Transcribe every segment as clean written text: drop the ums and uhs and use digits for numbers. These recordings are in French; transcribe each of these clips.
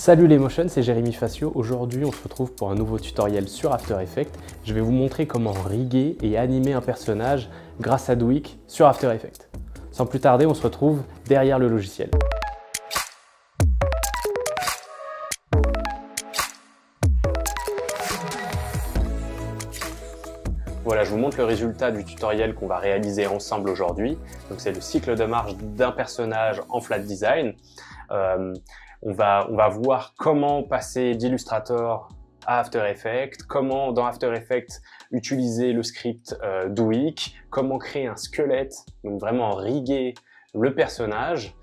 Salut les motions, c'est Jérémy Facio. Aujourd'hui, on se retrouve pour un nouveau tutoriel sur After Effects. Je vais vous montrer comment riguer et animer un personnage grâce à Douik sur After Effects. Sans plus tarder, on se retrouve derrière le logiciel. Voilà, je vous montre le résultat du tutoriel qu'on va réaliser ensemble aujourd'hui. Donc c'est le cycle de marche d'un personnage en flat design. On va voir comment passer d'Illustrator à After Effects, comment dans After Effects utiliser le script Douik, comment créer un squelette, donc vraiment riguer le personnage,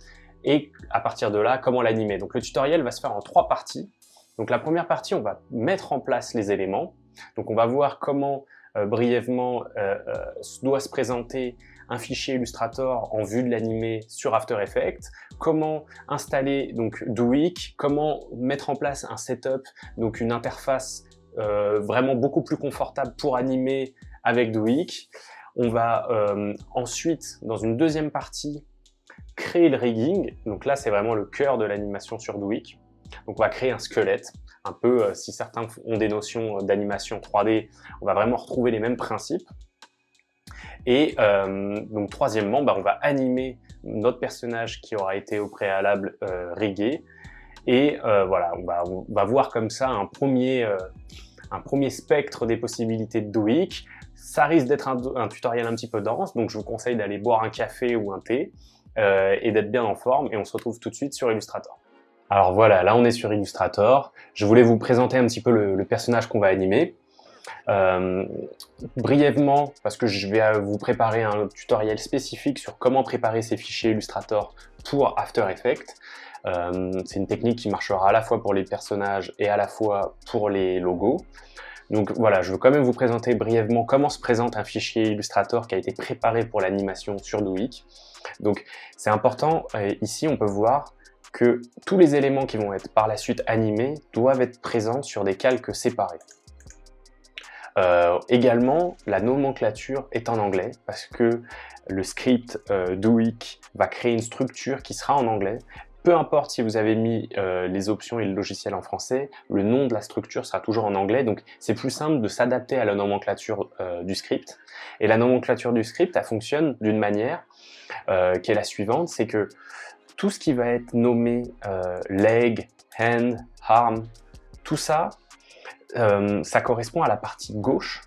et à partir de là, comment l'animer. Donc le tutoriel va se faire en 3 parties. Donc la première partie, on va mettre en place les éléments. Donc on va voir comment brièvement doit se présenter un fichier Illustrator en vue de l'animer sur After Effects, comment installer donc Douik, comment mettre en place un setup, donc une interface vraiment beaucoup plus confortable pour animer avec Douik. On va ensuite, dans une deuxième partie, créer le rigging. Donc là, c'est vraiment le cœur de l'animation sur Douik. Donc on va créer un squelette, un peu, si certains ont des notions d'animation 3D, on va vraiment retrouver les mêmes principes. Et donc troisièmement, on va animer notre personnage qui aura été au préalable rigué. Et voilà, on va voir comme ça un premier spectre des possibilités de Douik. Ça risque d'être un tutoriel un petit peu dense, donc je vous conseille d'aller boire un café ou un thé et d'être bien en forme. Et on se retrouve tout de suite sur Illustrator. Alors voilà, là on est sur Illustrator. Je voulais vous présenter un petit peu le personnage qu'on va animer. Brièvement, parce que je vais vous préparer un tutoriel spécifique sur comment préparer ces fichiers Illustrator pour After Effects. C'est une technique qui marchera à la fois pour les personnages et à la fois pour les logos. Donc voilà, je veux quand même vous présenter brièvement comment se présente un fichier Illustrator qui a été préparé pour l'animation sur Douik. Donc c'est important, ici on peut voir que tous les éléments qui vont être par la suite animés doivent être présents sur des calques séparés. Également, la nomenclature est en anglais parce que le script Douik va créer une structure qui sera en anglais. Peu importe si vous avez mis les options et le logiciel en français, le nom de la structure sera toujours en anglais, donc c'est plus simple de s'adapter à la nomenclature du script. Et la nomenclature du script, elle fonctionne d'une manière qui est la suivante, c'est que tout ce qui va être nommé leg, hand, arm, tout ça, ça correspond à la partie gauche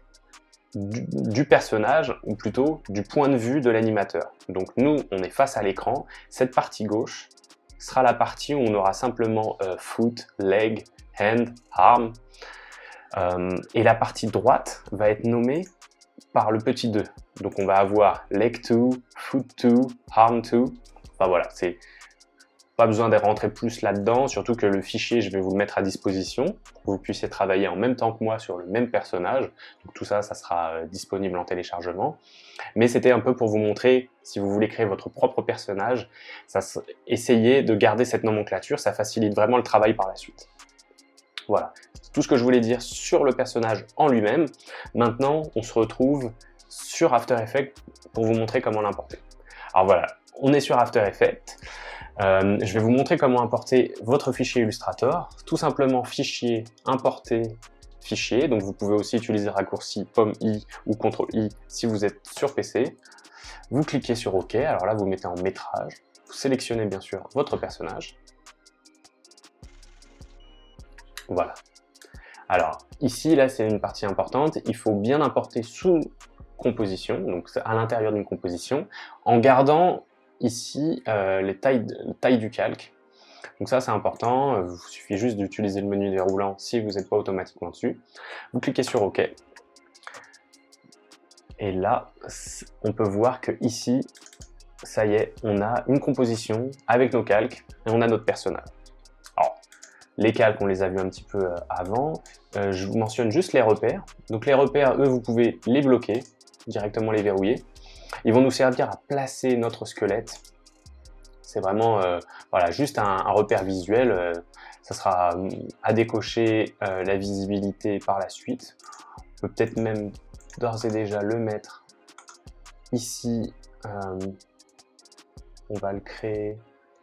du personnage, ou plutôt du point de vue de l'animateur. Donc nous, on est face à l'écran, cette partie gauche sera la partie où on aura simplement foot, leg, hand, arm, et la partie droite va être nommée par le petit 2. Donc on va avoir leg 2, foot 2, arm 2, enfin voilà, c'est pas besoin de rentrer plus là-dedans, surtout que le fichier, je vais vous le mettre à disposition pour que vous puissiez travailler en même temps que moi sur le même personnage. Donc tout ça, ça sera disponible en téléchargement. Mais c'était un peu pour vous montrer, si vous voulez créer votre propre personnage, essayez de garder cette nomenclature, ça facilite vraiment le travail par la suite. Voilà, tout ce que je voulais dire sur le personnage en lui-même. Maintenant, on se retrouve sur After Effects pour vous montrer comment l'importer. Alors voilà, on est sur After Effects. Je vais vous montrer comment importer votre fichier Illustrator. Tout simplement fichier, importer fichier. Donc vous pouvez aussi utiliser le raccourci POM-I ou CTRL-I si vous êtes sur PC. Vous cliquez sur OK. Alors là, vous mettez en métrage. Vous sélectionnez bien sûr votre personnage. Voilà. Alors ici, là, c'est une partie importante. Il faut bien importer sous composition, donc à l'intérieur d'une composition, en gardant ici les tailles du calque. Donc ça c'est important, il suffit juste d'utiliser le menu déroulant si vous n'êtes pas automatiquement dessus. Vous cliquez sur OK. Et là, on peut voir que ici, ça y est, on a une composition avec nos calques et on a notre personnage. Alors, les calques, on les a vus un petit peu avant. Je vous mentionne juste les repères. Donc les repères, eux, vous pouvez les bloquer, directement les verrouiller. Ils vont nous servir à placer notre squelette. C'est vraiment voilà, juste un repère visuel. Ça sera à décocher la visibilité par la suite. On peut peut-être même d'ores et déjà le mettre ici. On va le créer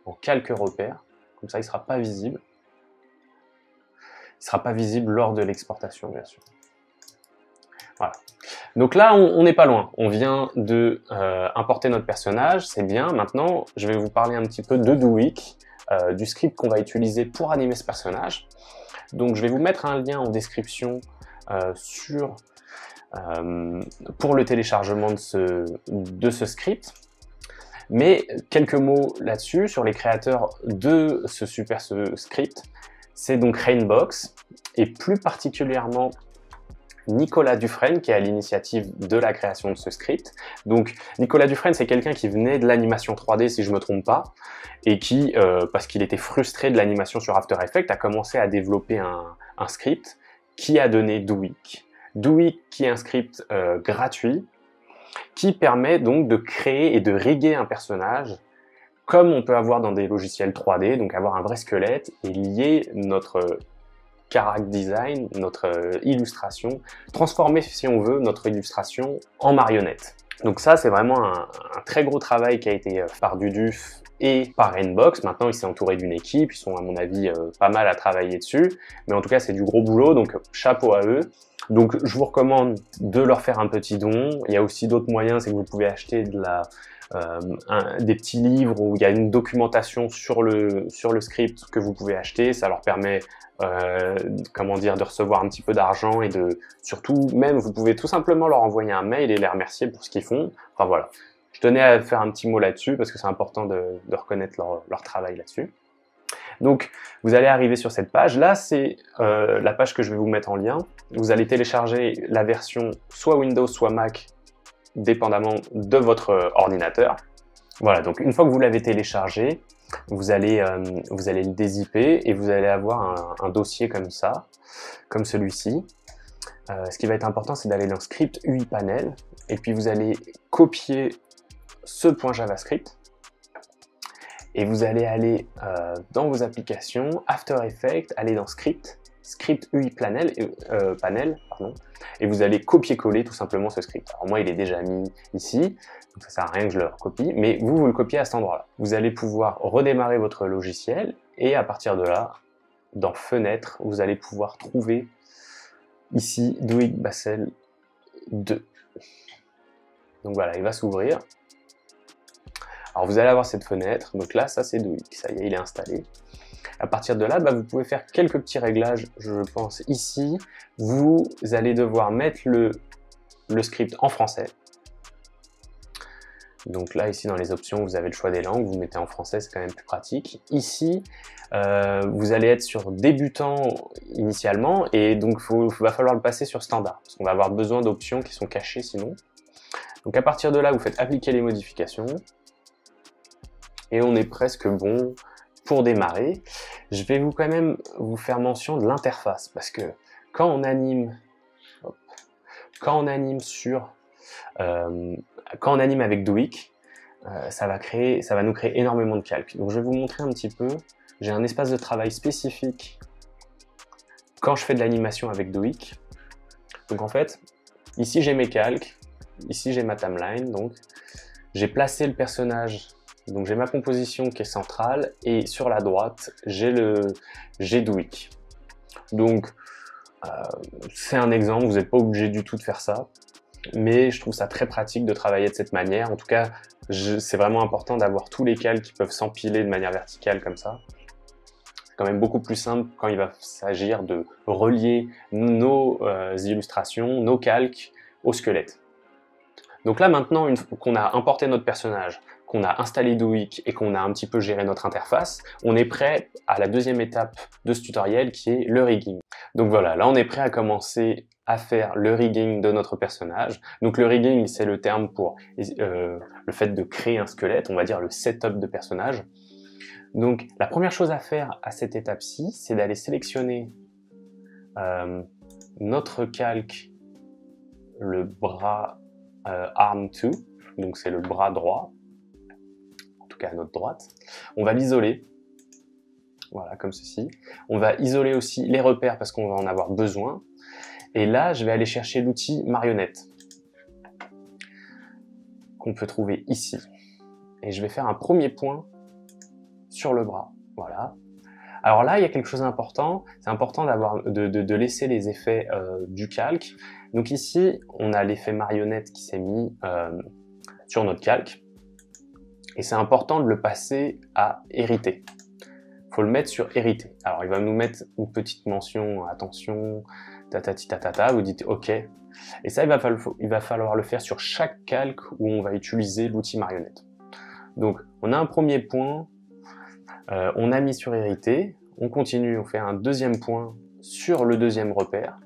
en quelques repères. Comme ça, il ne sera pas visible. il ne sera pas visible lors de l'exportation, bien sûr. Voilà. Donc là, on n'est pas loin. On vient de importer notre personnage, c'est bien. Maintenant, je vais vous parler un petit peu de Douik, du script qu'on va utiliser pour animer ce personnage. Donc je vais vous mettre un lien en description pour le téléchargement de ce script. Mais quelques mots là-dessus, sur les créateurs de ce script. C'est donc Rainbox, et plus particulièrement Nicolas Dufresne, qui est à l'initiative de la création de ce script. Donc Nicolas Dufresne, c'est quelqu'un qui venait de l'animation 3D, si je me trompe pas, et qui, parce qu'il était frustré de l'animation sur After Effects, a commencé à développer un script qui a donné Douik. Douik, qui est un script gratuit, qui permet donc de créer et de riguer un personnage comme on peut avoir dans des logiciels 3D, donc avoir un vrai squelette et lier notre character design, notre illustration, transformer, si on veut, notre illustration en marionnette. Donc ça, c'est vraiment un très gros travail qui a été fait par Duduf et par Rainbox. Maintenant, il s'est entouré d'une équipe, ils sont à mon avis pas mal à travailler dessus, mais en tout cas, c'est du gros boulot, donc chapeau à eux. Donc je vous recommande de leur faire un petit don. Il y a aussi d'autres moyens, c'est que vous pouvez acheter des petits livres où il y a une documentation sur le script que vous pouvez acheter. Ça leur permet de recevoir un petit peu d'argent et surtout même vous pouvez tout simplement leur envoyer un mail et les remercier pour ce qu'ils font. Enfin voilà, je tenais à faire un petit mot là-dessus parce que c'est important de reconnaître leur travail là-dessus. Donc vous allez arriver sur cette page, là c'est la page que je vais vous mettre en lien. Vous allez télécharger la version soit Windows soit Mac, dépendamment de votre ordinateur. Voilà, donc une fois que vous l'avez téléchargé, vous allez le dézipper et vous allez avoir un dossier comme ça, comme celui-ci. Ce qui va être important, c'est d'aller dans Script UI Panel et puis vous allez copier ce point JavaScript et vous allez aller dans vos applications, After Effects, aller dans Script UI Panel, et vous allez copier-coller tout simplement ce script. Alors moi, il est déjà mis ici, donc ça sert à rien que je le recopie, mais vous le copiez à cet endroit-là. Vous allez pouvoir redémarrer votre logiciel, et à partir de là, dans Fenêtre, vous allez pouvoir trouver ici Douik Bassel 2. Donc voilà, il va s'ouvrir. Alors vous allez avoir cette fenêtre, donc là, ça c'est Douik, ça y est, il est installé. À partir de là, vous pouvez faire quelques petits réglages, je pense ici. Vous allez devoir mettre le script en français. Donc là, ici dans les options, vous avez le choix des langues, vous mettez en français, c'est quand même plus pratique. Ici, vous allez être sur débutant initialement, et donc il va falloir le passer sur standard, parce qu'on va avoir besoin d'options qui sont cachées sinon. Donc à partir de là, vous faites appliquer les modifications, et on est presque bon pour démarrer. Je vais quand même vous faire mention de l'interface, parce que quand on anime, quand on anime avec Douik, ça va nous créer énormément de calques. Donc je vais vous montrer un petit peu. J'ai un espace de travail spécifique quand je fais de l'animation avec Douik. Donc en fait, ici j'ai mes calques, ici j'ai ma timeline, donc j'ai placé le personnage. Donc j'ai ma composition qui est centrale et sur la droite j'ai Douik. Donc c'est un exemple, vous n'êtes pas obligé du tout de faire ça, mais je trouve ça très pratique de travailler de cette manière. En tout cas, c'est vraiment important d'avoir tous les calques qui peuvent s'empiler de manière verticale comme ça. C'est quand même beaucoup plus simple quand il va s'agir de relier nos illustrations, nos calques au squelette. Donc là maintenant, une fois qu'on a importé notre personnage, qu'on a installé Douik et qu'on a un petit peu géré notre interface, on est prêt à la deuxième étape de ce tutoriel qui est le rigging. Donc voilà, là on est prêt à commencer à faire le rigging de notre personnage. Donc le rigging, c'est le terme pour le fait de créer un squelette, on va dire le setup de personnage. Donc la première chose à faire à cette étape-ci, c'est d'aller sélectionner notre calque, le bras arm 2, donc c'est le bras droit, en tout cas à notre droite. On va l'isoler, voilà, comme ceci. On va isoler aussi les repères parce qu'on va en avoir besoin. Et là, je vais aller chercher l'outil marionnette qu'on peut trouver ici. Et je vais faire un premier point sur le bras, voilà. Alors là, il y a quelque chose d'important. C'est important de laisser les effets du calque. Donc ici, on a l'effet marionnette qui s'est mis sur notre calque. Et c'est important de le passer à hériter. Il faut le mettre sur hériter. Alors il va nous mettre une petite mention, attention, tatati tatata, vous dites OK. Et ça, il va falloir le faire sur chaque calque où on va utiliser l'outil marionnette. Donc on a un premier point, on a mis sur hériter, on continue, on fait un deuxième point sur le deuxième repère,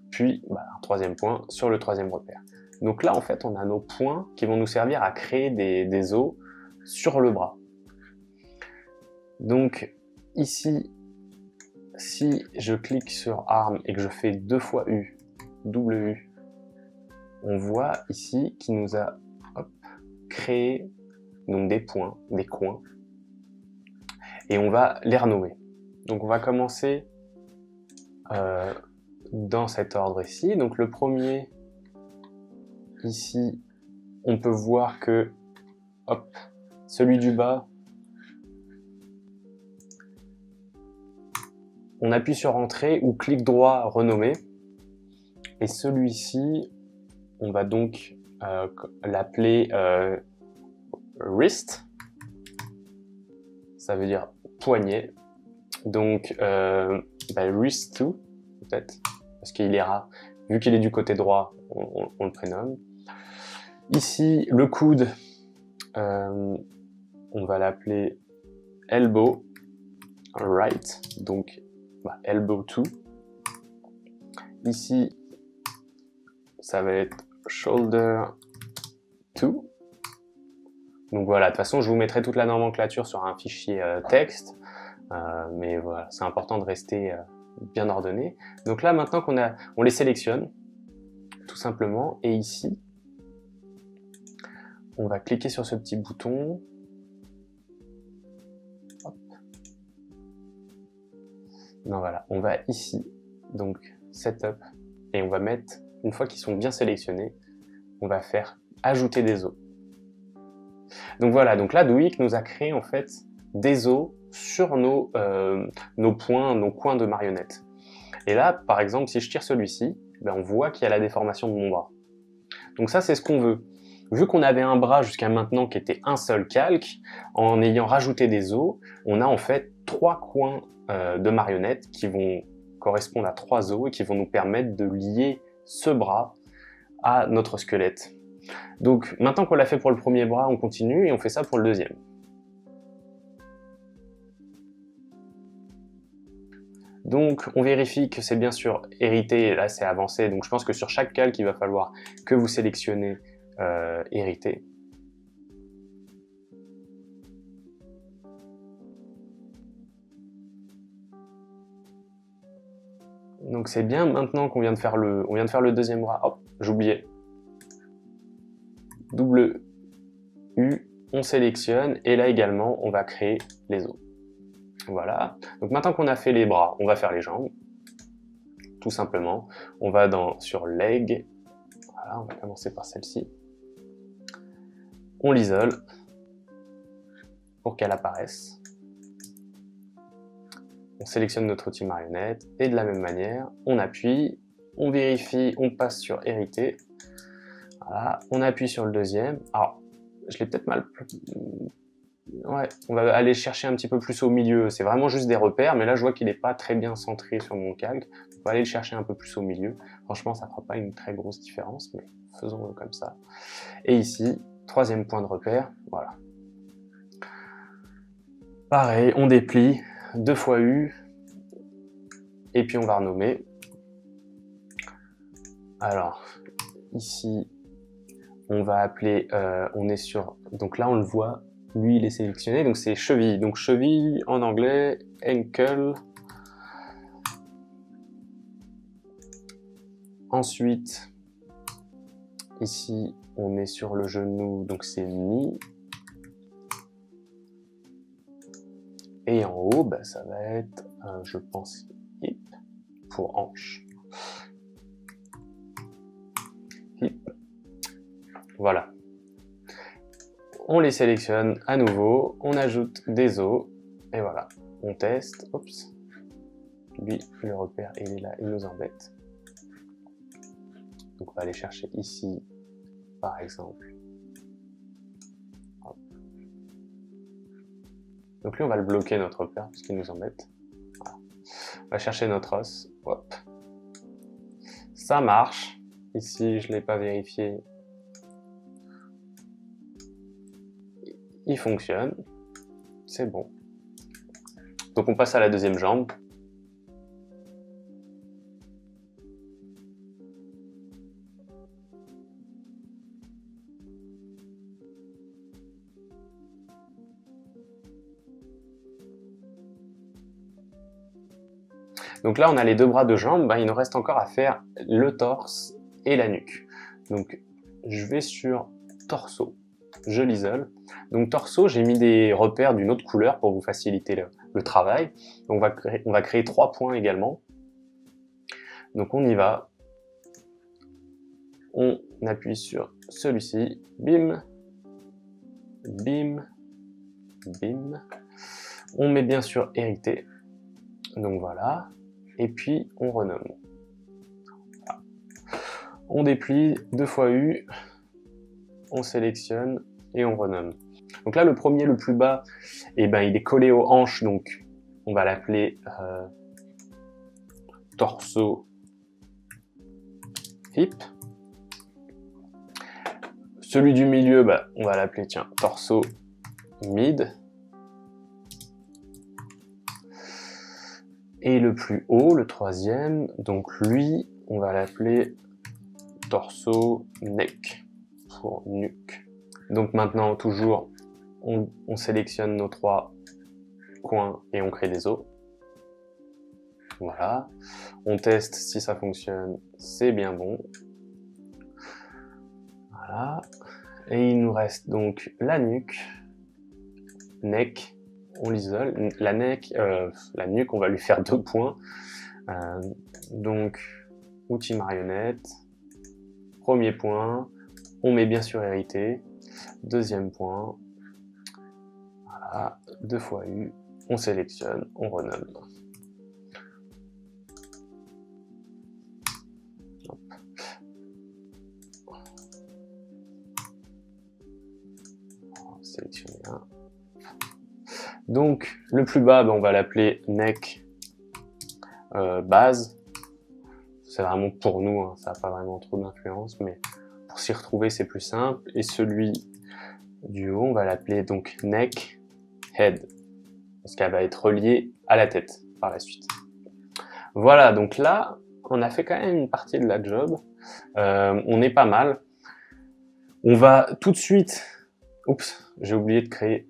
puis un troisième point sur le troisième repère. Donc là, en fait, on a nos points qui vont nous servir à créer des os sur le bras. Donc ici, si je clique sur Arm et que je fais 2 fois U, double U, on voit ici qu'il nous a créé donc des points, des coins, et on va les renommer. Donc on va commencer dans cet ordre ici. Donc le premier, ici, on peut voir que celui du bas, on appuie sur Entrée ou clic droit renommer. Et celui-ci, on va donc l'appeler wrist. Ça veut dire poignet. Donc wrist 2 peut-être, parce qu'il ira, vu qu'il est du côté droit, on le prénomme. Ici, le coude, on va l'appeler elbow right, donc elbow 2. Ici, ça va être shoulder 2. Donc voilà, de toute façon, je vous mettrai toute la nomenclature sur un fichier texte, mais voilà, c'est important de rester bien ordonné. Donc là, maintenant on les sélectionne, tout simplement, et ici, on va cliquer sur ce petit bouton. Hop. Non, voilà, on va ici, donc Setup, et on va mettre, une fois qu'ils sont bien sélectionnés, on va faire Ajouter des os. Donc voilà, donc là, Douik nous a créé en fait des os sur nos points, nos coins de marionnette. Et là, par exemple, si je tire celui-ci, on voit qu'il y a la déformation de mon bras. Donc ça, c'est ce qu'on veut. Vu qu'on avait un bras jusqu'à maintenant qui était un seul calque, en ayant rajouté des os, on a en fait 3 coins de marionnette qui vont correspondre à 3 os et qui vont nous permettre de lier ce bras à notre squelette. Donc maintenant qu'on l'a fait pour le premier bras, on continue et on fait ça pour le deuxième. Donc on vérifie que c'est bien sûr hérité, et là c'est avancé, donc je pense que sur chaque calque il va falloir que vous sélectionnez hérité. Donc c'est bien maintenant qu'on vient de faire le deuxième bras. Hop, j'oubliais. Double U, on sélectionne et là également on va créer les os. Voilà. Donc maintenant qu'on a fait les bras, on va faire les jambes. Tout simplement. On va sur leg. Voilà, on va commencer par celle-ci. On l'isole pour qu'elle apparaisse. On sélectionne notre outil marionnette et de la même manière, on appuie, on vérifie, on passe sur hériter. Voilà, on appuie sur le deuxième. Alors, je l'ai peut-être mal... Ouais, on va aller chercher un petit peu plus au milieu. C'est vraiment juste des repères, mais là je vois qu'il n'est pas très bien centré sur mon calque. On va aller le chercher un peu plus au milieu. Franchement, ça ne fera pas une très grosse différence, mais faisons-le comme ça. Et ici, troisième point de repère, voilà. Pareil, on déplie, 2 fois U, et puis on va renommer. Alors, ici, on va appeler, on est sur, donc là on le voit, lui il est sélectionné, donc c'est cheville. Donc cheville en anglais, ankle. Ensuite, ici on est sur le genou, donc c'est knee. Et en haut, ça va être, je pense, hip pour hanche. Hip. Voilà. On les sélectionne à nouveau, on ajoute des os, et voilà. On teste. Oups. Lui, le repère, il est là, il nous embête. Donc on va aller chercher ici, par exemple. Hop. Donc lui, on va le bloquer, notre repère, parce qu'il nous embête. Voilà. On va chercher notre os. Hop. Ça marche. Ici, je ne l'ai pas vérifié. Il fonctionne. C'est bon. Donc on passe à la deuxième jambe. Donc là, on a les deux bras, deux jambes. Ben, il nous reste encore à faire le torse et la nuque. Donc, je vais sur torso. Je l'isole. Donc, torso, j'ai mis des repères d'une autre couleur pour vous faciliter le travail. Donc, on va créer 3 points également. Donc, on y va. On appuie sur celui-ci. Bim. Bim. Bim. On met bien sûr hérité. Donc, voilà. Et puis on renomme. Voilà. On déplie 2 fois U, on sélectionne et on renomme. Donc là, le premier, le plus bas, eh ben, il est collé aux hanches, donc on va l'appeler torso hip. Celui du milieu, bah, on va l'appeler, tiens, torso mid. Et le plus haut, le troisième, donc lui, on va l'appeler torso neck, pour nuque. Donc maintenant, toujours, on sélectionne nos 3 coins et on crée des os. Voilà. On teste si ça fonctionne, c'est bien bon. Voilà. Et il nous reste donc la nuque, neck. On l'isole. La nuque, on va lui faire 2 points. Donc, outil marionnette. Premier point. On met bien sûr hérité. Deuxième point. Voilà. 2 fois U. On sélectionne. On renomme. Hop. On va sélectionner un. Donc, le plus bas, ben, on va l'appeler neck base. C'est vraiment pour nous, hein, ça n'a pas vraiment trop d'influence, mais pour s'y retrouver, c'est plus simple. Et celui du haut, on va l'appeler donc neck head, parce qu'elle va être reliée à la tête par la suite. Voilà, donc là, on a fait quand même une partie de la job. On est pas mal. On va tout de suite... Oups, j'ai oublié de créer...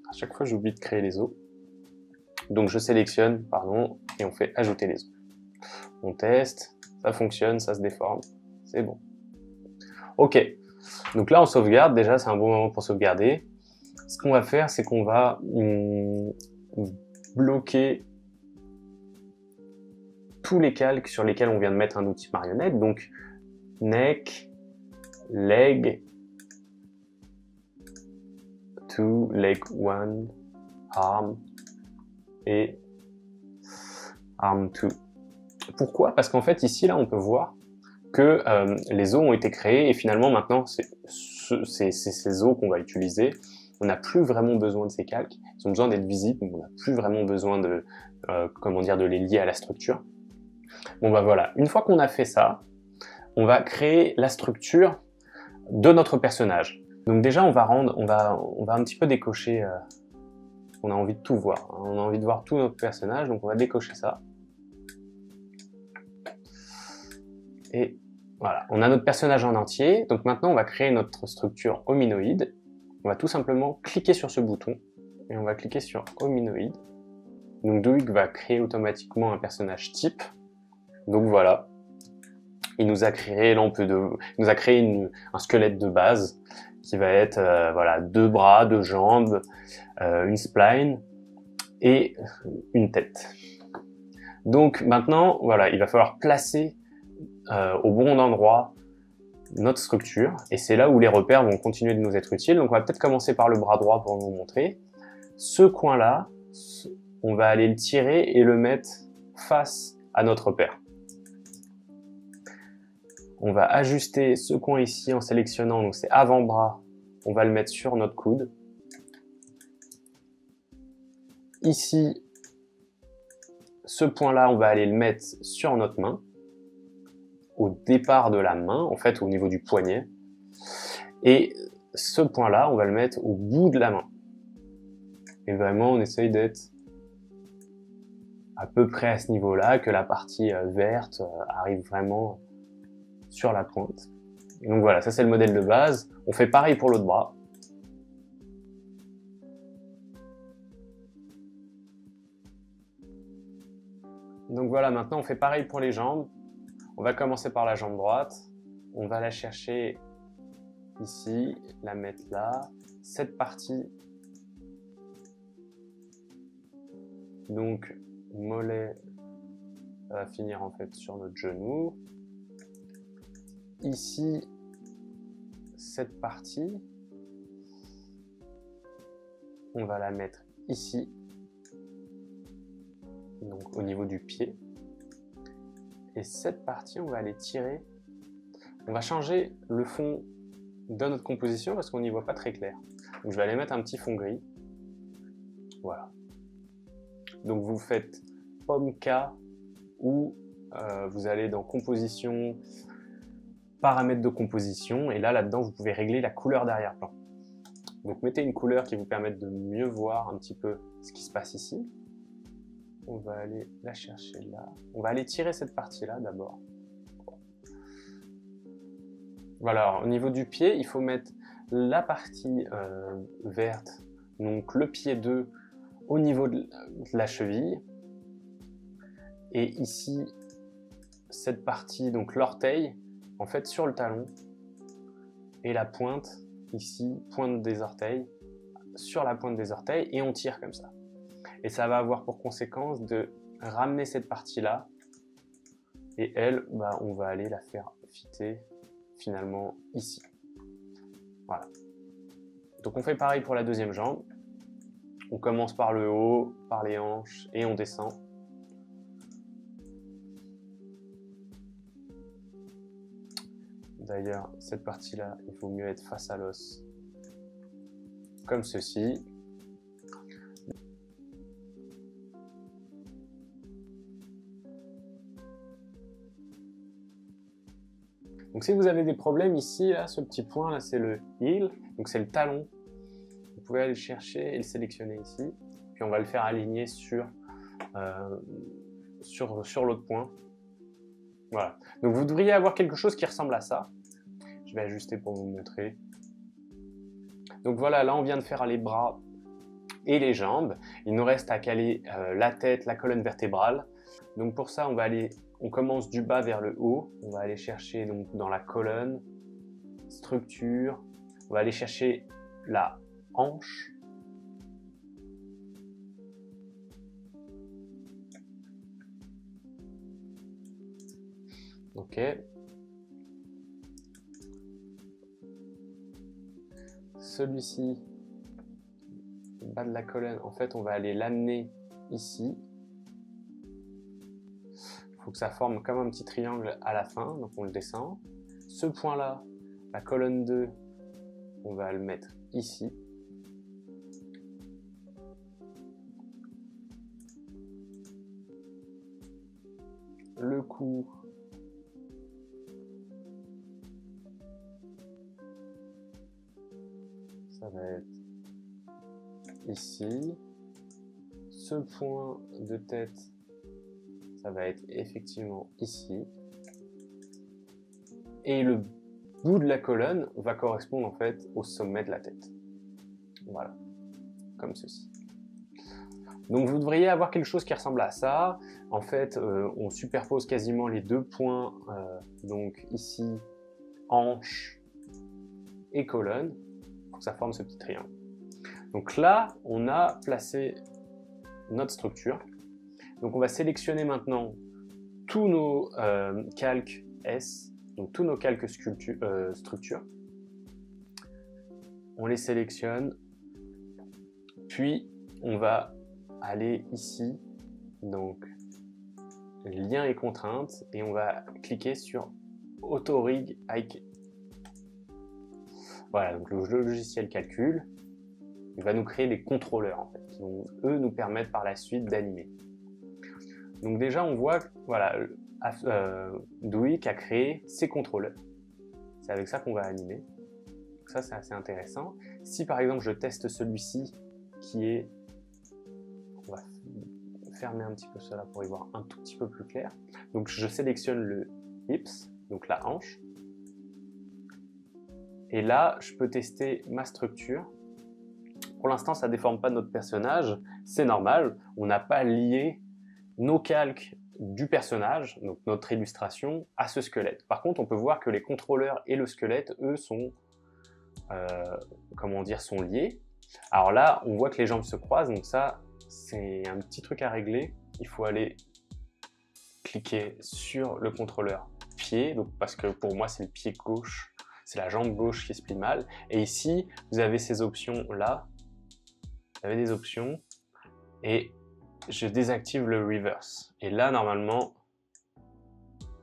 À chaque fois, j'oublie de créer les os. Donc, je sélectionne, pardon, et on fait ajouter les os. On teste, ça fonctionne, ça se déforme, c'est bon. Ok, donc là, on sauvegarde. Déjà, c'est un bon moment pour sauvegarder. Ce qu'on va faire, c'est qu'on va bloquer tous les calques sur lesquels on vient de mettre un outil marionnette. Donc, neck, leg, 2, leg 1, arm et arm 2. Pourquoi? Parce qu'en fait, ici, là, on peut voir que les os ont été créés et finalement, maintenant, c'est ces os qu'on va utiliser. On n'a plus vraiment besoin de ces calques. Ils ont besoin d'être visibles, mais on n'a plus vraiment besoin de, comment dire, de les lier à la structure. Bon, bah voilà. Une fois qu'on a fait ça, on va créer la structure de notre personnage. Donc déjà, on va un petit peu décocher. On a envie de tout voir. Hein. On a envie de voir tout notre personnage, donc on va décocher ça. Et voilà, on a notre personnage en entier. Donc maintenant, on va créer notre structure hominoïde. On va tout simplement cliquer sur ce bouton et on va cliquer sur hominoïde. Donc Douik va créer automatiquement un personnage type. Donc voilà, il nous a créé, un squelette de base qui va être voilà, 2 bras, 2 jambes, une spline et une tête. Donc maintenant, voilà, il va falloir placer au bon endroit notre structure et c'est là où les repères vont continuer de nous être utiles. Donc on va peut-être commencer par le bras droit pour vous montrer. Ce coin-là, on va aller le tirer et le mettre face à notre repère. On va ajuster ce coin ici en sélectionnant, donc c'est avant-bras, on va le mettre sur notre coude. Ici, ce point-là, on va aller le mettre sur notre main, au départ de la main, en fait au niveau du poignet. Et ce point-là, on va le mettre au bout de la main. Et vraiment, on essaye d'être à peu près à ce niveau-là, que la partie verte arrive vraiment sur la pointe. Et donc voilà, ça c'est le modèle de base. On fait pareil pour l'autre bras. Donc voilà, maintenant on fait pareil pour les jambes. On va commencer par la jambe droite. On va la chercher ici, la mettre là. Cette partie, donc mollet, ça va finir en fait sur notre genou. Ici, cette partie, on va la mettre ici, donc au niveau du pied. Et cette partie, on va aller tirer. On va changer le fond de notre composition parce qu'on n'y voit pas très clair. Donc je vais aller mettre un petit fond gris. Voilà. Donc vous faites pomme K ou vous allez dans composition, paramètres de composition, et là-dedans, vous pouvez régler la couleur d'arrière-plan. Donc mettez une couleur qui vous permette de mieux voir un petit peu ce qui se passe ici. On va aller la chercher là. On va aller tirer cette partie-là d'abord. Voilà, au niveau du pied, il faut mettre la partie verte, donc le pied 2, au niveau de la cheville. Et ici, cette partie, donc l'orteil, en fait sur le talon, et la pointe, ici, pointe des orteils, sur la pointe des orteils, et on tire comme ça. Et ça va avoir pour conséquence de ramener cette partie-là, et elle, bah, on va aller la faire fitter finalement ici. Voilà. Donc on fait pareil pour la deuxième jambe. On commence par le haut, par les hanches, et on descend. D'ailleurs, cette partie-là, il vaut mieux être face à l'os, comme ceci. Donc si vous avez des problèmes ici, là, ce petit point, là, c'est le heel, donc c'est le talon. Vous pouvez aller le chercher et le sélectionner ici. Puis on va le faire aligner sur l'autre point. Voilà. Donc vous devriez avoir quelque chose qui ressemble à ça. Je vais ajuster pour vous montrer. Donc voilà, là on vient de faire les bras et les jambes. Il nous reste à caler la tête, la colonne vertébrale. Donc pour ça, on commence du bas vers le haut. On va aller chercher donc dans la colonne, structure. On va aller chercher la hanche. Ok. Celui-ci, le bas de la colonne, en fait, on va aller l'amener ici. Il faut que ça forme comme un petit triangle à la fin, donc on le descend. Ce point-là, la colonne 2, on va le mettre ici. Le cou, ça va être ici. Ce point de tête, ça va être effectivement ici. Et le bout de la colonne va correspondre en fait au sommet de la tête. Voilà, comme ceci. Donc vous devriez avoir quelque chose qui ressemble à ça. En fait, on superpose quasiment les deux points, donc ici, hanche et colonne, pour que ça forme ce petit triangle. Donc là, on a placé notre structure. Donc on va sélectionner maintenant tous nos calques S, donc tous nos calques structures. On les sélectionne, puis on va aller ici, donc lien et contraintes, et on va cliquer sur Autorig Ike. Voilà, donc le logiciel calcule, il va nous créer des contrôleurs en fait, qui vont eux nous permettre par la suite d'animer. Donc déjà on voit que voilà, Duik a créé ses contrôleurs. C'est avec ça qu'on va animer. Donc ça c'est assez intéressant. Si par exemple je teste celui-ci qui est, on va fermer un petit peu cela pour y voir un tout petit peu plus clair. Donc je sélectionne le hips, donc la hanche. Et là, je peux tester ma structure. Pour l'instant, ça ne déforme pas notre personnage. C'est normal. On n'a pas lié nos calques du personnage, donc notre illustration, à ce squelette. Par contre, on peut voir que les contrôleurs et le squelette, eux, sont, sont liés. Alors là, on voit que les jambes se croisent. Donc ça, c'est un petit truc à régler. Il faut aller cliquer sur le contrôleur pied, donc parce que pour moi, c'est le pied gauche. C'est la jambe gauche qui se plie mal. Et ici, vous avez ces options-là. Vous avez des options. Et je désactive le reverse. Et là, normalement,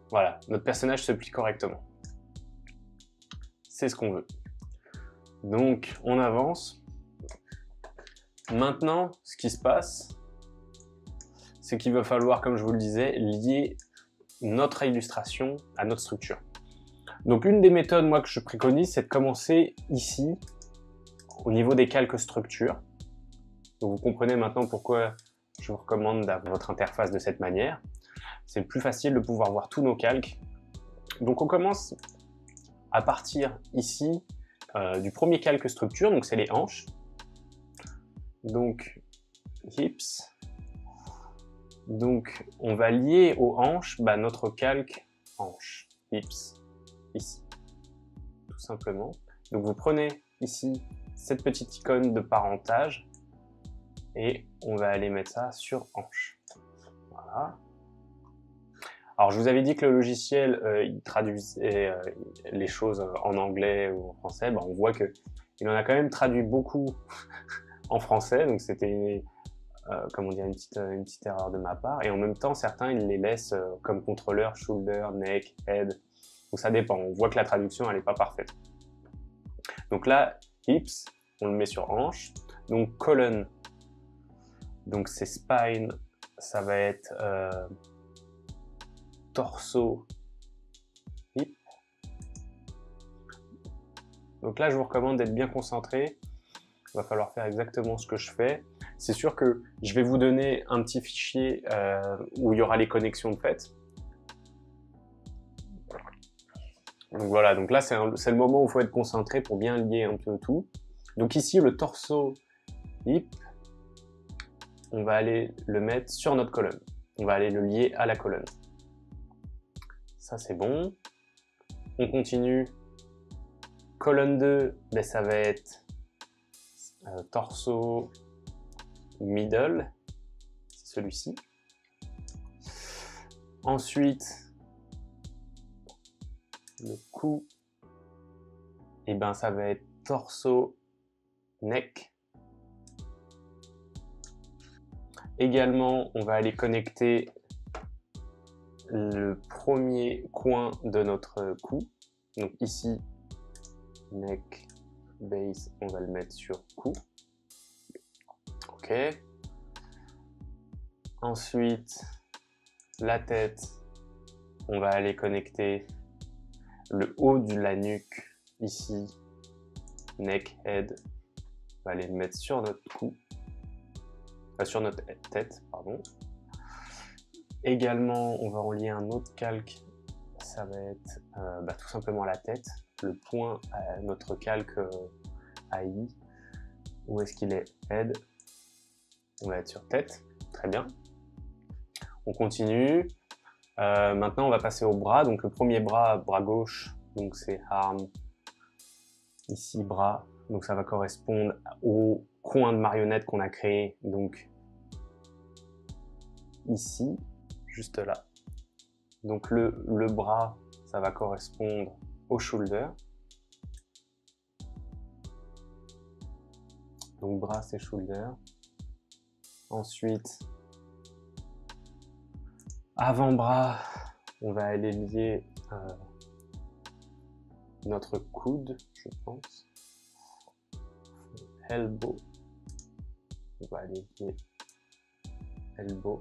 voilà, notre personnage se plie correctement. C'est ce qu'on veut. Donc, on avance. Maintenant, ce qui se passe, c'est qu'il va falloir, comme je vous le disais, lier notre illustration à notre structure. Donc une des méthodes moi que je préconise, c'est de commencer ici, au niveau des calques structures. Donc vous comprenez maintenant pourquoi je vous recommande d'avoir votre interface de cette manière. C'est plus facile de pouvoir voir tous nos calques. Donc on commence à partir ici du premier calque structure, donc c'est les hanches. Donc hips. Donc on va lier aux hanches notre calque hanche, hips. Ici, tout simplement. Donc vous prenez ici cette petite icône de parentage et on va aller mettre ça sur hanche. Voilà. Alors je vous avais dit que le logiciel il traduisait les choses en anglais ou en français. On voit que il en a quand même traduit beaucoup en français, donc c'était une petite erreur de ma part. Et en même temps, certains ils les laissent comme contrôleur shoulder, neck, head. Donc ça dépend, on voit que la traduction elle n'est pas parfaite. Donc là, hips, on le met sur hanche. Donc colonne, donc c'est spine, ça va être torso, hip. Donc là, je vous recommande d'être bien concentré. Il va falloir faire exactement ce que je fais. C'est sûr que je vais vous donner un petit fichier où il y aura les connexions de fait. Donc voilà, donc là c'est le moment où il faut être concentré pour bien lier un peu tout. Donc ici le torso hip, on va aller le mettre sur notre colonne. On va aller le lier à la colonne. Ça c'est bon. On continue. Colonne 2, ça va être torso middle, c'est celui-ci. Ensuite, le cou, et ça va être torso, neck. Également, on va aller connecter le premier coin de notre cou. Donc ici, neck, base, on va le mettre sur cou. Ok. Ensuite, la tête, on va aller connecter le haut de la nuque, ici, neck, head, on va aller le mettre sur notre cou, sur notre tête, pardon. Également, on va relier un autre calque, ça va être tout simplement la tête, le point à notre calque AI. Où est-ce qu'il est? Head, on va être sur tête, très bien. On continue. Maintenant, on va passer au bras. Donc, le premier bras, bras gauche, donc c'est arm. Ici, bras. Donc, ça va correspondre au coin de marionnette qu'on a créé. Donc, ici, juste là. Donc, le bras, ça va correspondre au shoulder. Donc, bras, c'est shoulder. Ensuite, avant-bras, on va aller lier notre coude, je pense. Elbow, on va aller lier elbow.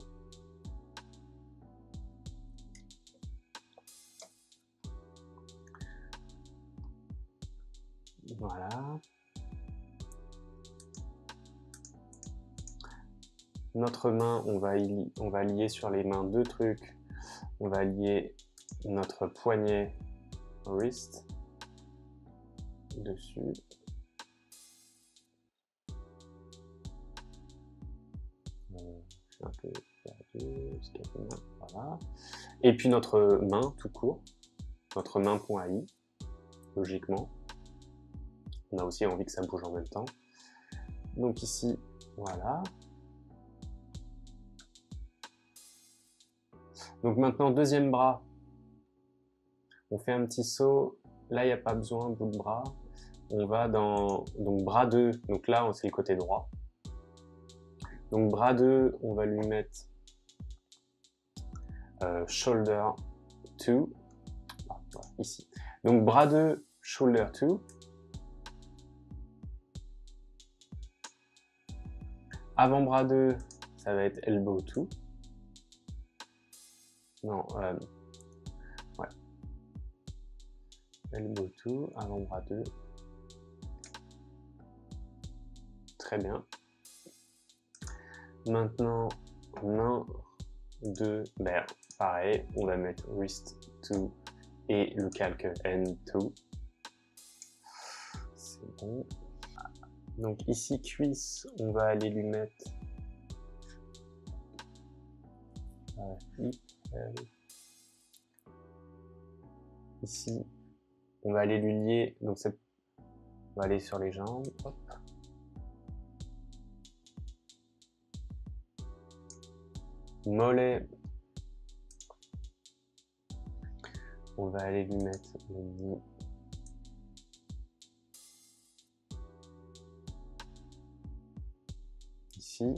Voilà. Notre main, on va lier sur les mains deux trucs. On va lier notre poignet wrist dessus. Je suis un peu perdu, voilà. Et puis notre main tout court, notre main.i, logiquement. On a aussi envie que ça bouge en même temps. Donc ici, voilà. Donc maintenant, deuxième bras. On fait un petit saut. Là, il n'y a pas besoin, bout de bras. On va dans donc bras 2. Donc là, c'est le côté droit. Donc bras 2, on va lui mettre shoulder 2. Ici. Donc bras 2, shoulder 2. Avant-bras 2, ça va être elbow 2. Non, ouais. Elbow 2, avant-bras 2. Très bien. Maintenant, main 2, ben, pareil, on va mettre wrist 2 et le calque N2. C'est bon. Donc ici, cuisse, on va aller lui mettre ici, on va aller lui lier, donc on va aller sur les jambes, hop. Mollet, on va aller lui mettre le knee ici.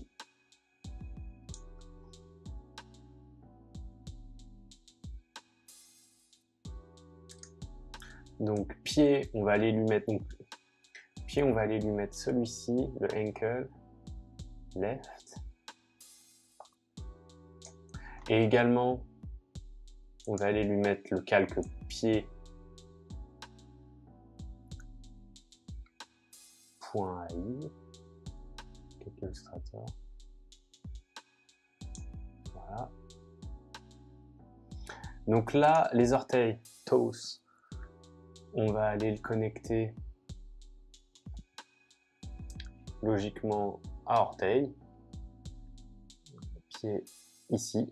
Donc pied, on va aller lui mettre celui-ci, le ankle left. Et également, on va aller lui mettre le calque pied point .i, quelques illustrateurs. Voilà. Donc là, les orteils, toes, on va aller le connecter logiquement à orteil, pied ici,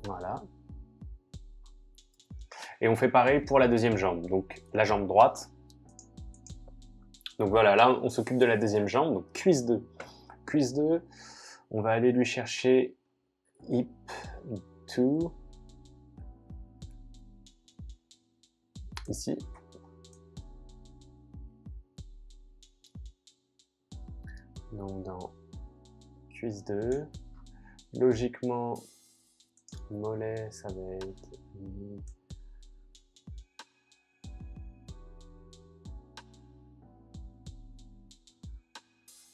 voilà. Et on fait pareil pour la deuxième jambe, donc la jambe droite. Donc voilà, là on s'occupe de la deuxième jambe, donc cuisse 2. Cuisse 2, on va aller lui chercher hip 2, ici. Donc dans cuisse 2, logiquement, mollet, ça va être...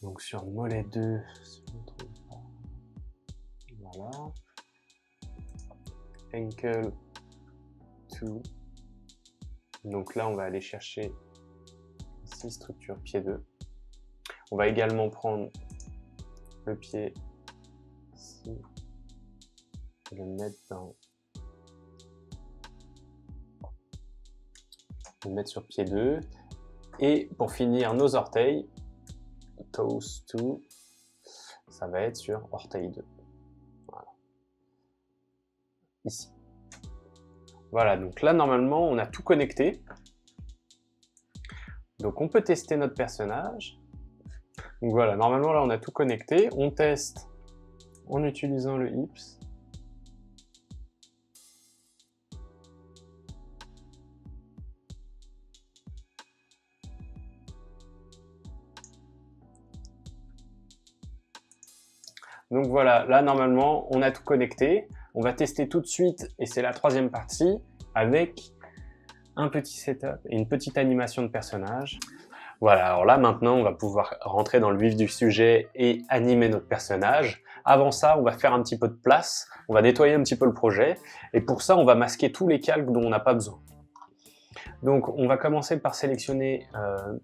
Donc sur mollet 2, si je ne me trompe pas. Voilà. Ankle 2. Donc là, on va aller chercher ici, structure pied 2. On va également prendre le pied ici et le mettre dans... Le mettre sur pied 2. Et pour finir, nos orteils, toes 2, ça va être sur orteil 2. Voilà. Ici. Voilà, donc là, normalement, on a tout connecté. Donc, on peut tester notre personnage. Donc voilà, normalement, là, on a tout connecté. On teste en utilisant le hips. Donc voilà, là normalement on a tout connecté. On va tester tout de suite, et c'est la troisième partie, avec un petit setup et une petite animation de personnage. Voilà, alors là maintenant on va pouvoir rentrer dans le vif du sujet et animer notre personnage. Avant ça, on va faire un petit peu de place, on va nettoyer un petit peu le projet, et pour ça on va masquer tous les calques dont on n'a pas besoin. Donc on va commencer par sélectionner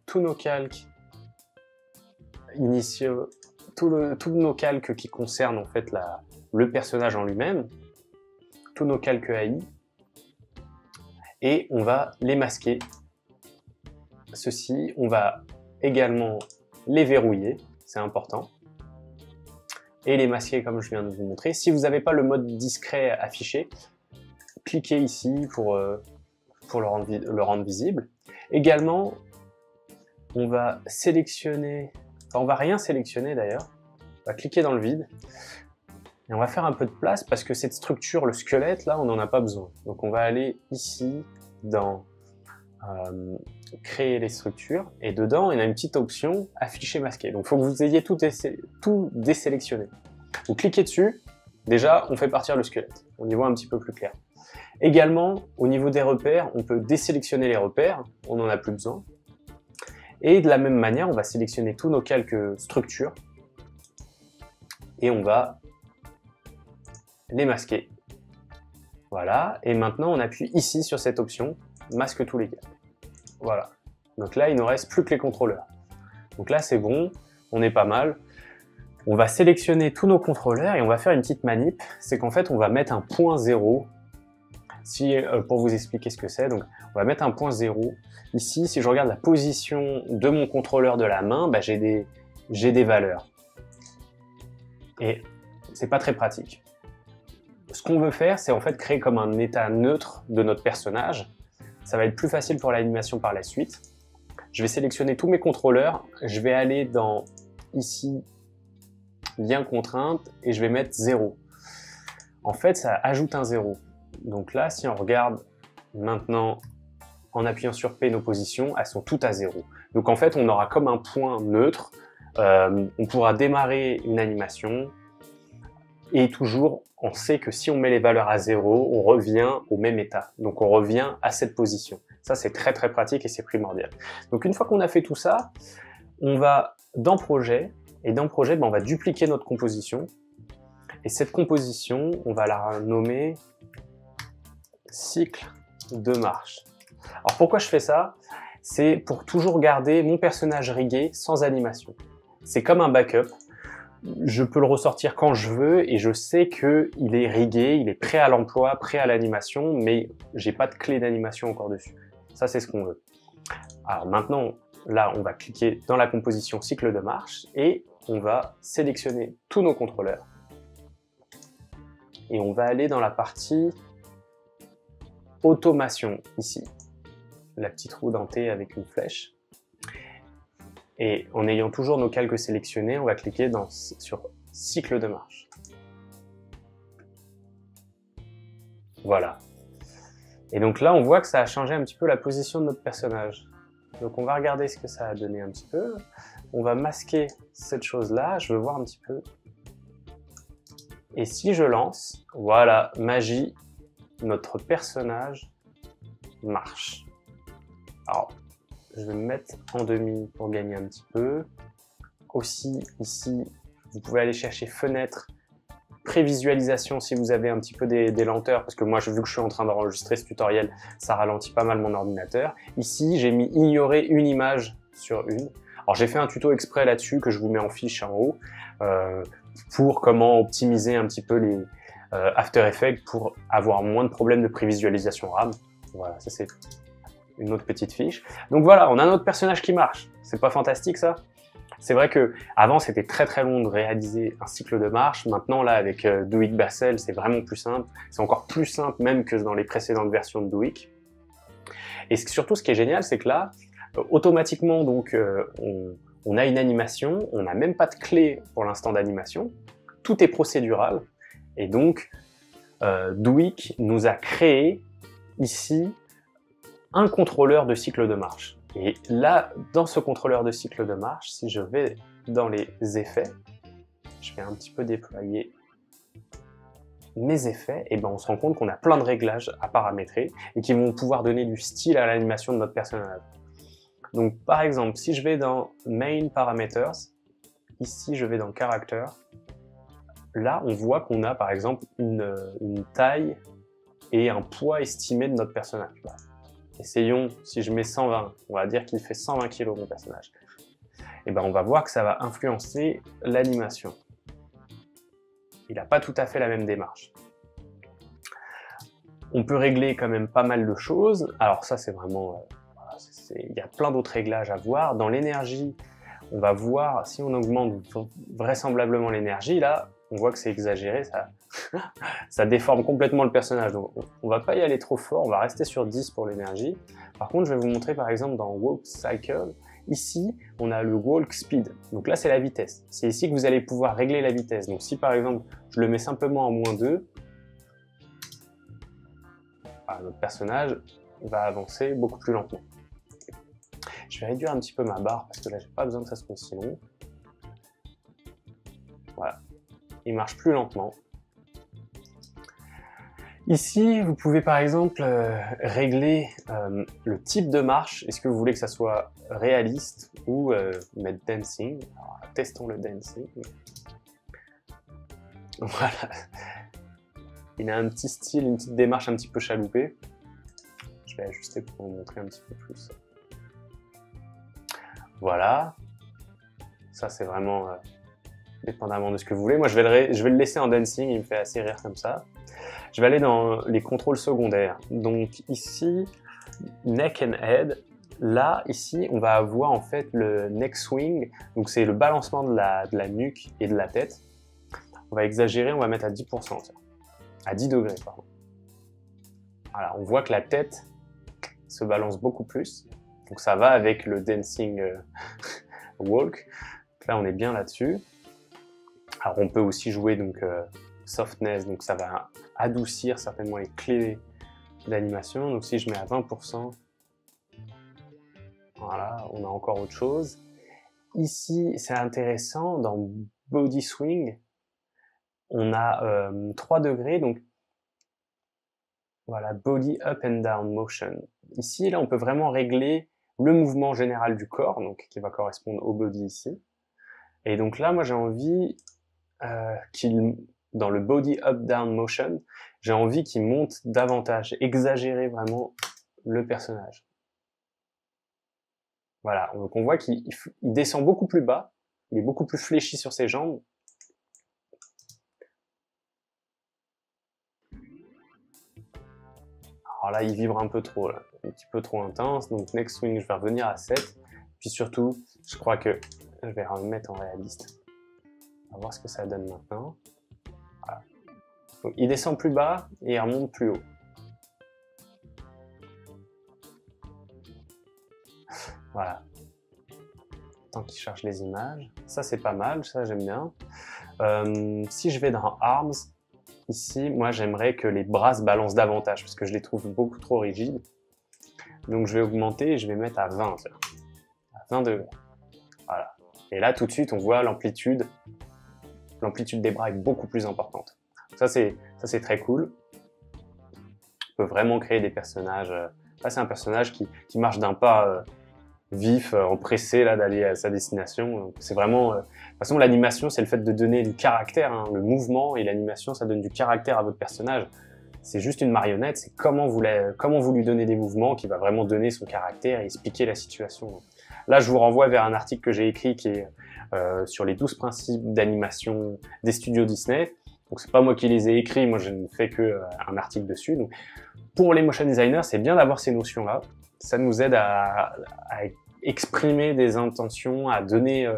tous nos calques initiaux, tous nos calques qui concernent en fait le personnage en lui-même, tous nos calques AI, et on va les masquer. Ceci, on va également les verrouiller, c'est important, et les masquer comme je viens de vous montrer. Si vous n'avez pas le mode discret affiché, cliquez ici pour le rendre visible. Également, on va sélectionner, enfin on va rien sélectionner d'ailleurs, on va cliquer dans le vide, et on va faire un peu de place parce que cette structure, le squelette, là, on n'en a pas besoin. Donc on va aller ici dans créer les structures, et dedans, il y a une petite option afficher masqué. Donc il faut que vous ayez tout désélectionné. Vous cliquez dessus, déjà, on fait partir le squelette. On y voit un petit peu plus clair. Également, au niveau des repères, on peut désélectionner les repères, on n'en a plus besoin. Et de la même manière, on va sélectionner tous nos calques structures, et on va les masquer. Voilà, et maintenant on appuie ici sur cette option, masque tous les calques. Voilà, donc là il ne reste plus que les contrôleurs. Donc là c'est bon, on est pas mal. On va sélectionner tous nos contrôleurs et on va faire une petite manip, c'est qu'en fait on va mettre un point 0. Pour vous expliquer ce que c'est, donc on va mettre un point 0. Ici, si je regarde la position de mon contrôleur de la main, bah, j'ai des valeurs. Et c'est pas très pratique. Ce qu'on veut faire, c'est en fait créer comme un état neutre de notre personnage. Ça va être plus facile pour l'animation par la suite. Je vais sélectionner tous mes contrôleurs, je vais aller dans ici, lien contrainte, et je vais mettre 0. En fait, ça ajoute un 0. Donc là, si on regarde maintenant, en appuyant sur P, nos positions, elles sont toutes à 0. Donc en fait, on aura comme un point neutre. On pourra démarrer une animation, et toujours, on sait que si on met les valeurs à 0, on revient au même état. Donc on revient à cette position. Ça, c'est très très pratique et c'est primordial. Donc une fois qu'on a fait tout ça, on va dans Projet, et dans Projet, ben, on va dupliquer notre composition. Et cette composition, on va la nommer cycle de marche. Alors pourquoi je fais ça? C'est pour toujours garder mon personnage rigué sans animation. C'est comme un backup. Je peux le ressortir quand je veux et je sais qu'il est rigué, il est prêt à l'emploi, prêt à l'animation, mais j'ai pas de clé d'animation encore dessus. Ça, c'est ce qu'on veut. Alors maintenant, là, on va cliquer dans la composition cycle de marche et on va sélectionner tous nos contrôleurs. Et on va aller dans la partie automation, ici. La petite roue dentée avec une flèche. Et en ayant toujours nos calques sélectionnés, on va cliquer sur cycle de marche. Voilà. Et donc là, on voit que ça a changé un petit peu la position de notre personnage. Donc on va regarder ce que ça a donné un petit peu. On va masquer cette chose-là, je veux voir un petit peu. Et si je lance, voilà, magie, notre personnage marche. Alors, je vais me mettre en demi pour gagner un petit peu. Aussi, ici, vous pouvez aller chercher fenêtre, prévisualisation si vous avez un petit peu des lenteurs, parce que moi, vu que je suis en train d'enregistrer ce tutoriel, ça ralentit pas mal mon ordinateur. Ici, j'ai mis ignorer une image sur une. Alors, j'ai fait un tuto exprès là-dessus que je vous mets en fiche en haut pour comment optimiser un petit peu les After Effects pour avoir moins de problèmes de prévisualisation RAM. Voilà, ça c'est une autre petite fiche. Donc voilà, on a notre personnage qui marche. C'est pas fantastique ça? C'est vrai que avant c'était très très long de réaliser un cycle de marche. Maintenant là avec Douik Basel, c'est vraiment plus simple. C'est encore plus simple même que dans les précédentes versions de Douik. Et surtout ce qui est génial, c'est que là, automatiquement donc on a une animation, on n'a même pas de clé pour l'instant d'animation. Tout est procédural. Et donc Douik nous a créé ici un contrôleur de cycle de marche. Et là, dans ce contrôleur de cycle de marche, si je vais dans les effets, je vais un petit peu déployer mes effets, et ben on se rend compte qu'on a plein de réglages à paramétrer et qui vont pouvoir donner du style à l'animation de notre personnage. Donc par exemple, si je vais dans Main Parameters, ici je vais dans Character, là on voit qu'on a par exemple une taille et un poids estimé de notre personnage. Essayons, si je mets 120, on va dire qu'il fait 120 kg mon personnage. Et ben on va voir que ça va influencer l'animation. Il n'a pas tout à fait la même démarche. On peut régler quand même pas mal de choses. Alors ça c'est vraiment... il y a plein d'autres réglages à voir. Dans l'énergie, on va voir si on augmente vraisemblablement l'énergie. Là, on voit que c'est exagéré, ça déforme complètement le personnage. Donc on va pas y aller trop fort, on va rester sur 10 pour l'énergie. Par contre, je vais vous montrer par exemple dans Walk Cycle, ici, on a le Walk Speed. Donc là, c'est la vitesse. C'est ici que vous allez pouvoir régler la vitesse. Donc si par exemple, je le mets simplement en -2, notre personnage va avancer beaucoup plus lentement. Je vais réduire un petit peu ma barre parce que là, j'ai pas besoin que ça soit si long. Voilà. Il marche plus lentement. Ici, vous pouvez par exemple régler le type de marche. Est-ce que vous voulez que ça soit réaliste ou mettre dancing? Alors, testons le dancing. Voilà. Il a un petit style, une petite démarche un petit peu chaloupée. Je vais ajuster pour vous montrer un petit peu plus. Voilà. Ça, c'est vraiment dépendamment de ce que vous voulez. Moi, je vais le laisser en dancing. Il me fait assez rire comme ça. Je vais aller dans les contrôles secondaires. Donc ici, neck and head. Là, ici, on va avoir en fait le neck swing. Donc c'est le balancement de la nuque et de la tête. On va exagérer, on va mettre à 10%. À 10 degrés, pardon. Voilà, on voit que la tête se balance beaucoup plus. Donc ça va avec le dancing walk. Donc là, on est bien là-dessus. Alors on peut aussi jouer donc softness, donc ça va adoucir certainement les clés d'animation. Donc si je mets à 20%, voilà, on a encore autre chose. Ici, c'est intéressant, dans Body Swing, on a 3 degrés, donc voilà, Body Up and Down Motion. Ici, là, on peut vraiment régler le mouvement général du corps, donc qui va correspondre au body ici. Et donc là, moi, j'ai envie dans le Body Up Down Motion, j'ai envie qu'il monte davantage, exagérer vraiment le personnage. Voilà, donc on voit qu'il descend beaucoup plus bas, il est beaucoup plus fléchi sur ses jambes. Alors là, il vibre un peu trop, là, un petit peu trop intense, donc next swing, je vais revenir à 7. Puis surtout, je crois que je vais remettre en réaliste. On va voir ce que ça donne maintenant. Voilà. Donc, il descend plus bas et il remonte plus haut. Voilà. Tant qu'il cherche les images. Ça, c'est pas mal, ça, j'aime bien. Si je vais dans Arms, ici, moi, j'aimerais que les bras se balancent davantage parce que je les trouve beaucoup trop rigides. Donc, je vais augmenter et je vais mettre à 20. À 20 degrés. Voilà. Et là, tout de suite, on voit l'amplitude des bras est beaucoup plus importante. Ça, c'est très cool. On peut vraiment créer des personnages. Là, c'est un personnage qui marche d'un pas vif, empressé d'aller à sa destination. C'est vraiment... de toute façon, l'animation, c'est le fait de donner du caractère. Hein. Le mouvement et l'animation, ça donne du caractère à votre personnage. C'est juste une marionnette. C'est comment vous lui donnez des mouvements qui va vraiment donner son caractère et expliquer la situation. Là, je vous renvoie vers un article que j'ai écrit qui est sur les 12 principes d'animation des studios Disney. Donc c'est pas moi qui les ai écrits, moi je ne fais que un article dessus. Donc, pour les motion designers, c'est bien d'avoir ces notions-là. Ça nous aide à exprimer des intentions, à donner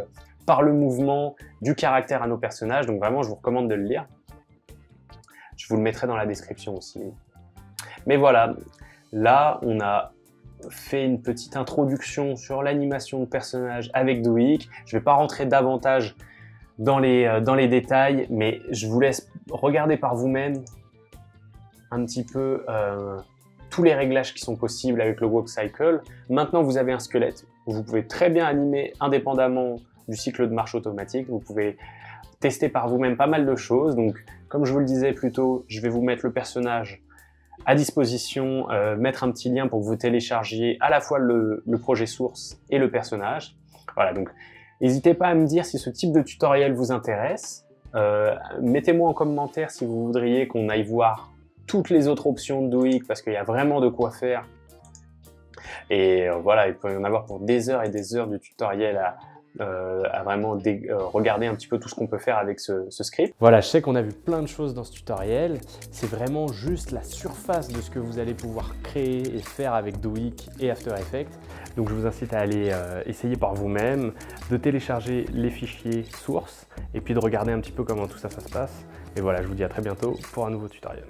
par le mouvement du caractère à nos personnages. Donc vraiment, je vous recommande de le lire. Je vous le mettrai dans la description aussi. Mais voilà, là on a fait une petite introduction sur l'animation de personnages avec Douik. Je ne vais pas rentrer davantage dans les détails, mais je vous laisse regarder par vous-même un petit peu tous les réglages qui sont possibles avec le Walk Cycle. Maintenant, vous avez un squelette. Vous pouvez très bien animer indépendamment du cycle de marche automatique. Vous pouvez tester par vous-même pas mal de choses. Donc, comme je vous le disais plus tôt, je vais vous mettre le personnage à disposition, mettre un petit lien pour que vous téléchargiez à la fois le projet source et le personnage. Voilà, donc n'hésitez pas à me dire si ce type de tutoriel vous intéresse. Mettez-moi en commentaire si vous voudriez qu'on aille voir toutes les autres options de Douik, parce qu'il y a vraiment de quoi faire. Et voilà, il peut y en avoir pour des heures et des heures de tutoriel à vraiment regarder un petit peu tout ce qu'on peut faire avec ce script. Voilà, je sais qu'on a vu plein de choses dans ce tutoriel. C'est vraiment juste la surface de ce que vous allez pouvoir créer et faire avec Douik et After Effects. Donc je vous incite à aller essayer par vous-même, de télécharger les fichiers sources et puis de regarder un petit peu comment tout ça se passe. Et voilà, je vous dis à très bientôt pour un nouveau tutoriel.